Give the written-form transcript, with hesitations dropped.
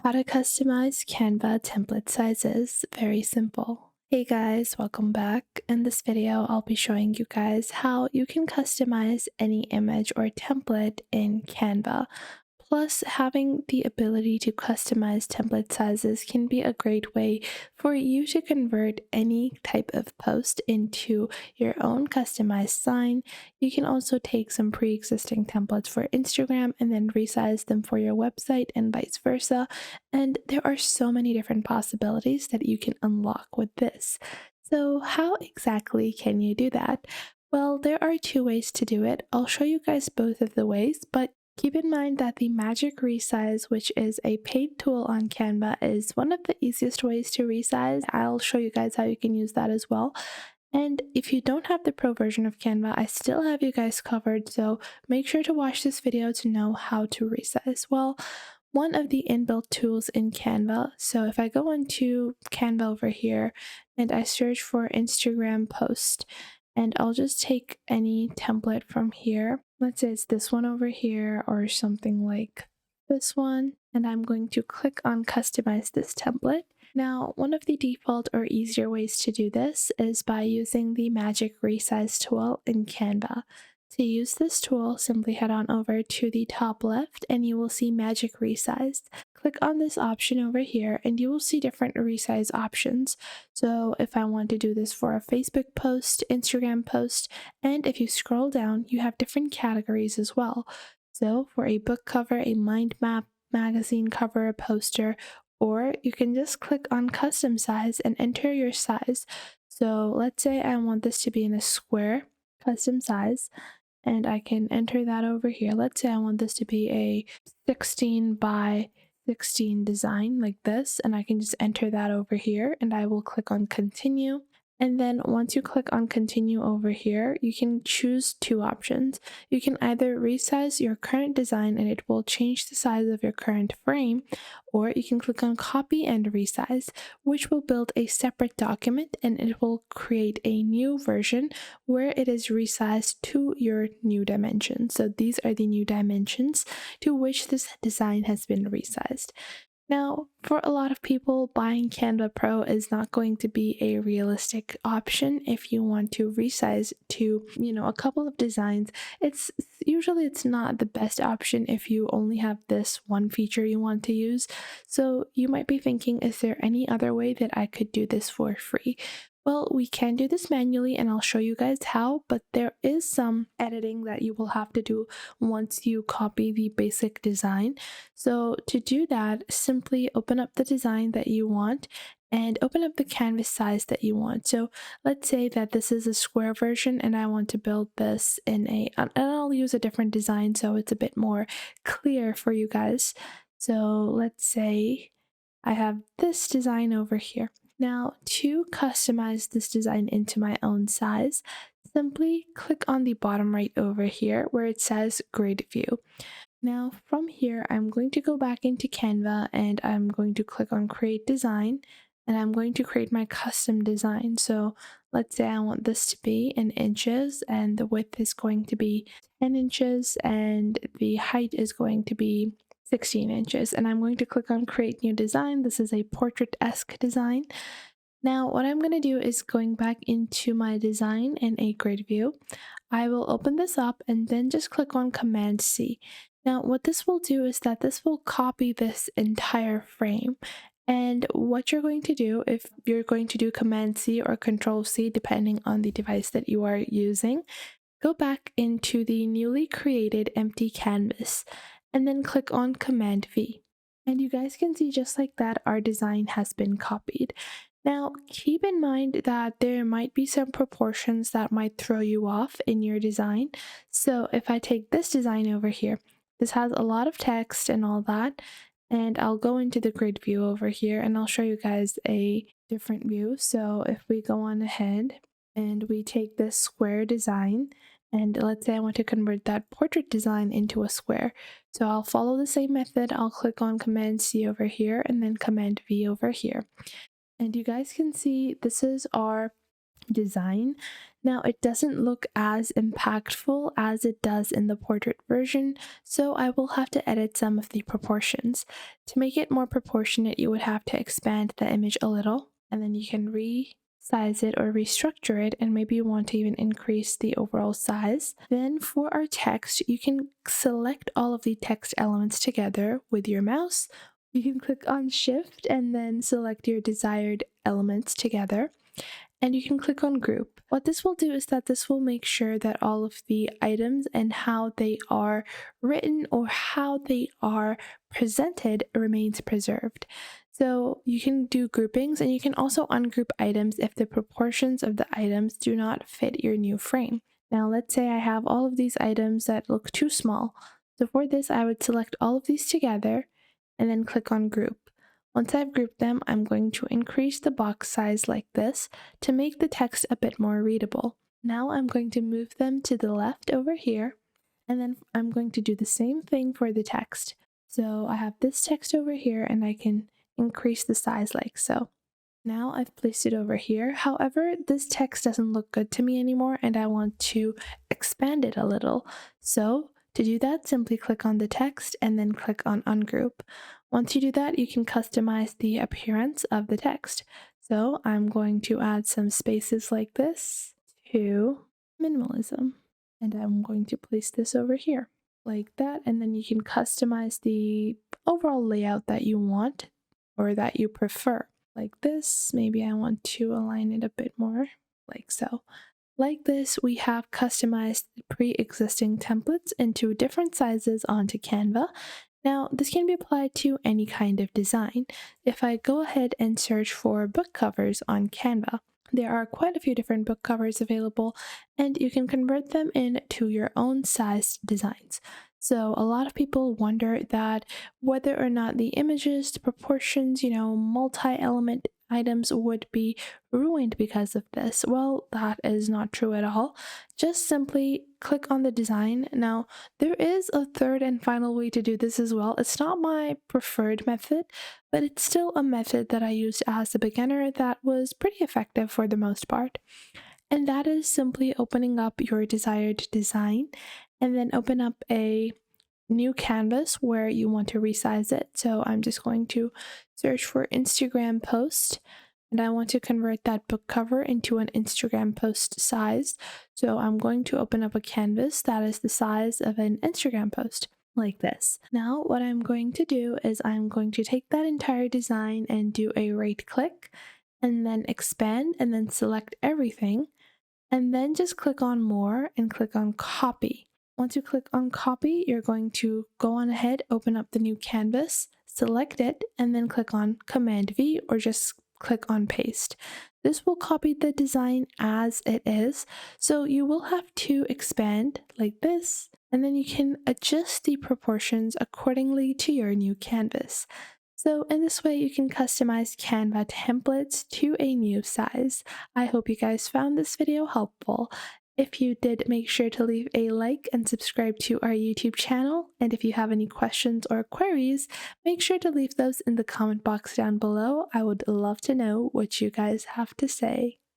How to customize Canva template sizes. Very simple. Hey guys, welcome back. In this video, I'll be showing you guys how you can customize any image or template in Canva. Plus, having the ability to customize template sizes can be a great way for you to convert any type of post into your own customized sign. You can also take some pre-existing templates for Instagram and then resize them for your website and vice versa. And there are so many different possibilities that you can unlock with this. So, how exactly can you do that? Well, there are two ways to do it. I'll show you guys both of the ways, but keep in mind that the Magic Resize, which is a paid tool on Canva, is one of the easiest ways to resize. I'll show you guys how you can use that as well. And if you don't have the pro version of Canva, I still have you guys covered, so make sure to watch this video to know how to resize. Well, one of the inbuilt tools in Canva, so if I go into Canva over here and I search for Instagram post, and I'll just take any template from here. Let's say it's this one over here or something like this one, and I'm going to click on customize this template. Now, one of the default or easier ways to do this is by using the Magic Resize tool in Canva. To use this tool, simply head on over to the top left and you will see Magic Resize. Click on this option over here and you will see different resize options. So if I want to do this for a Facebook post, Instagram post, and if you scroll down, you have different categories as well. So for a book cover, a mind map, magazine cover, a poster, or you can just click on custom size and enter your size. So let's say I want this to be in a square custom size, and I can enter that over here. Let's say I want this to be a 16 by 16 design like this, and I can just enter that over here and I will click on continue. And then once you click on continue over here, you can choose two options. You can either resize your current design and it will change the size of your current frame, or you can click on copy and resize, which will build a separate document and it will create a new version where it is resized to your new dimensions. So these are the new dimensions to which this design has been resized. Now, for a lot of people, buying Canva Pro is not going to be a realistic option if you want to resize to, a couple of designs. It's not the best option if you only have this one feature you want to use. So you might be thinking, is there any other way that I could do this for free? Well, we can do this manually and I'll show you guys how, but there is some editing that you will have to do once you copy the basic design. So to do that, simply open up the design that you want and open up the canvas size that you want. So let's say that this is a square version and I want to build this and I'll use a different design so it's a bit more clear for you guys. So let's say I have this design over here. Now, to customize this design into my own size, simply click on the bottom right over here where it says Grid View. Now, from here, I'm going to go back into Canva and I'm going to click on Create Design and I'm going to create my custom design. So let's say I want this to be in inches and the width is going to be 10 inches and the height is going to be 16 inches, and I'm going to click on create new design. This is a portrait-esque design. Now what I'm going to do is going back into my design in a grid view. I will open this up and then just click on Command C. Now what this will do is that this will copy this entire frame. And what you're going to do, if you're going to do Command C or Control C depending on the device that you are using, go back into the newly created empty canvas and then click on Command V. And you guys can see just like that, our design has been copied. Now, keep in mind that there might be some proportions that might throw you off in your design. So if I take this design over here, this has a lot of text and all that, and I'll go into the grid view over here and I'll show you guys a different view. So if we go on ahead and we take this square design, and let's say I want to convert that portrait design into a square. So I'll follow the same method. I'll click on Command C over here and then Command V over here. And you guys can see this is our design. Now, it doesn't look as impactful as it does in the portrait version, so I will have to edit some of the proportions. To make it more proportionate, you would have to expand the image a little, and then you can resize it or restructure it, and maybe you want to even increase the overall size. Then for our text, you can select all of the text elements together with your mouse. You can click on Shift and then select your desired elements together, and you can click on group. What this will do is that this will make sure that all of the items and how they are written or how they are presented remains preserved. So you can do groupings, and you can also ungroup items if the proportions of the items do not fit your new frame. Now let's say I have all of these items that look too small. So for this, I would select all of these together and then click on group. Once I've grouped them, I'm going to increase the box size like this to make the text a bit more readable. Now I'm going to move them to the left over here, and then I'm going to do the same thing for the text. So I have this text over here, and I can increase the size like so. Now I've placed it over here. However, this text doesn't look good to me anymore, and I want to expand it a little. So to do that, simply click on the text and then click on ungroup. Once you do that, you can customize the appearance of the text. So I'm going to add some spaces like this to minimalism, and I'm going to place this over here like that, and then you can customize the overall layout that you want or that you prefer. Like this, maybe I want to align it a bit more, like so. Like this, we have customized pre-existing templates into different sizes onto Canva. Now, this can be applied to any kind of design. If I go ahead and search for book covers on Canva, there are quite a few different book covers available, and you can convert them into your own sized designs. So a lot of people wonder that whether or not the images, the proportions, multi-element items would be ruined because of this. Well, that is not true at all. Just simply click on the design. Now, there is a third and final way to do this as well. It's not my preferred method, but it's still a method that I used as a beginner that was pretty effective for the most part. And that is simply opening up your desired design and then open up a new canvas where you want to resize it. So I'm just going to search for Instagram post, and I want to convert that book cover into an Instagram post size. So I'm going to open up a canvas that is the size of an Instagram post, like this. Now what I'm going to do is I'm going to take that entire design and do a right click and then expand and then select everything, and then just click on more and click on copy. Once you click on copy, you're going to go on ahead, open up the new canvas, select it, and then click on Command V or just click on paste. This will copy the design as it is, so you will have to expand like this, and then you can adjust the proportions accordingly to your new canvas. So in this way, you can customize Canva templates to a new size. I hope you guys found this video helpful. If you did, make sure to leave a like and subscribe to our YouTube channel. And if you have any questions or queries, make sure to leave those in the comment box down below. I would love to know what you guys have to say.